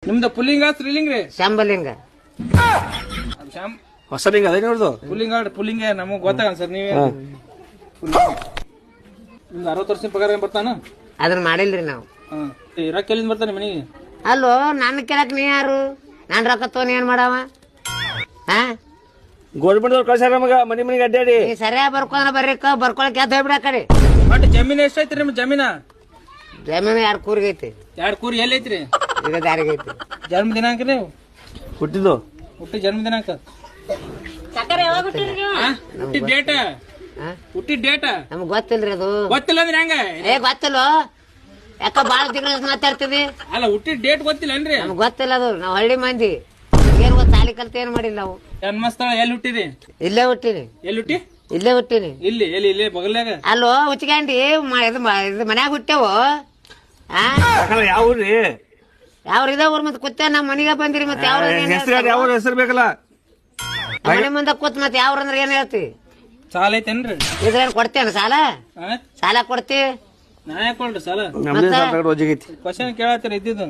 ನಿಮ್ದು ಪುಲ್ಲಿಂಗ ಸ್ತ್ರೀಲಿಂಗ ರೀ? ಶಂಬಲಿಂಗ ಹೊಸ ಲಿಂಗ ಅದೇ ನೋಡ್ದು ಪುಲ್ಲಿಂಗ ಪುಲ್ಲಿಂಗ ನಮಗ್ ಗೊತ್ತಾಗ ಸರ್ ನೀವೇ ನಿಮ್ದು 60 ವರ್ಷ ಪಗಾರ ಬರ್ತಾನ? ಅದನ್ನ ಮಾಡಿಲ್ರಿ ನಾವು. ಇರಾಕ್ ಎಲ್ಲಿಂದ ಬರ್ತಾನೆ ಮನೆಗೆ? ಅಲ್ಲೋ ನನ್ನ ಕೇಳಕ್ ನೀ ಯಾರು? ನಾನ್ ರೊಕ್ಕ ತೋನ್ ಏನ್ ಮಾಡವ? ಹಾ ಗೋರ್ಮೆಂಟ್ ಅವ್ರು ಕಳ್ಸಾರ ನಮಗ ಮನಿ ಮನಿಗೆ ಅಡ್ಡಾಡಿ. ನೀ ಸರಿಯಾಗಿ ಬರ್ಕೊಳಕ್ ಬರ್ಕೊಳಕ್ ಎದ್ದು ಹೋಗ್ಬಿಡ ಕಡೆ. ಬಟ್ ಜಮೀನ್ ಎಷ್ಟೈತ್ರಿ ನಿಮ್ ಜಮೀನ? ಜಮೀನು 2 ಕೂರ್ಗೈತಿ. 2 ಕೂರಿ ಎಲ್ಲಿ ಐತ್ರಿ? ಈಗ ದಾರಿಗೈತಿ. ಜನ್ಮ ದಿನಾಂಕ ರೀ? ಹುಟ್ಟಿದ್ದು ಹುಟ್ಟಿ ಜನ್ಮ ದಿನಾಂಕ ಹುಟ್ಟಿ ಡೇಟ ಹುಟ್ಟಿ ಡೇಟ ನಮಗ್ ಗೊತ್ತಿಲ್ರಿ ಅದು. ಗೊತ್ತಿಲ್ಲ ಅಂದ್ರೆ ಹೆಂಗ? ಗೊತ್ತಿಲ್ಲ ಯಾಕ ಬಾಳ ತಿಂಗಳ ಮಾತಾಡ್ತಿದಿ? ಅಲ್ಲ ಹುಟ್ಟಿ ಡೇಟ್ ಗೊತ್ತಿಲ್ಲನ್ರಿ? ನಮಗ್ ಗೊತ್ತಿಲ್ಲ ಅದು. ನಾವ್ ಹಳ್ಳಿ ಮಂದಿ ಏನ್ ಗೊತ್ತ ಸಾಲಿ ಕಲ್ತ ಏನ್ ಮಾಡಿಲ್ಲ ನಾವು. ಜನ್ಮಸ್ಥಳ ಎಲ್ಲಿ ಹುಟ್ಟಿರಿ? ಇಲ್ಲೇ ಹುಟ್ಟಿನಿ. ಎಲ್ಲಿ ಹುಟ್ಟಿ? ಇಲ್ಲೇ ಹುಟ್ಟಿನಿ. ಇಲ್ಲಿ ಎಲ್ಲಿ ಇಲ್ಲಿ ಬಗಲ್ಯಾಗ? ಅಲ್ಲೋ ಹುಚ್ಚಿಗಂಡಿ ಇದು ಮನ್ಯಾಗ ಹುಟ್ಟೆವು. ಯಾವ ಊರ್ರಿ? ಯಾವ ಇದ ಊರ್ ಮತ್ತೆ ಕೂತ ನಮ್ ಮನಿಗ ಬಂದಿರಿ ಮತ್ತೆ ಯಾವ ಯಾವ ಹೆಸರು ಬೇಕಲ್ಲ? ಮನೆ ಮುಂದೆ ಕೂತ್ ಮತ್ತೆ ಯಾವ್ರ ಅಂದ್ರೆ ಏನ್ ಹೇಳ್ತಿ? ಸಾಲ ಐತೇನ್ರಿ? ಇದ್ರೇನ್ ಕೊಡ್ತೇನ ಸಾಲ? ಸಾಲ ಕೊಡ್ತಿ? ನಾ ಯಾಕೆ ಕೊಡ್ರಿ ಸಾಲ? ನಮ್ದೇ ಸಾಲ ತಗೊಂಡು ಒಜ್ಜಿಗೈತಿ. ಕ್ವಶನ್ ಕೇಳತ್ತೀರ ಇದ್ದಿದ್ದು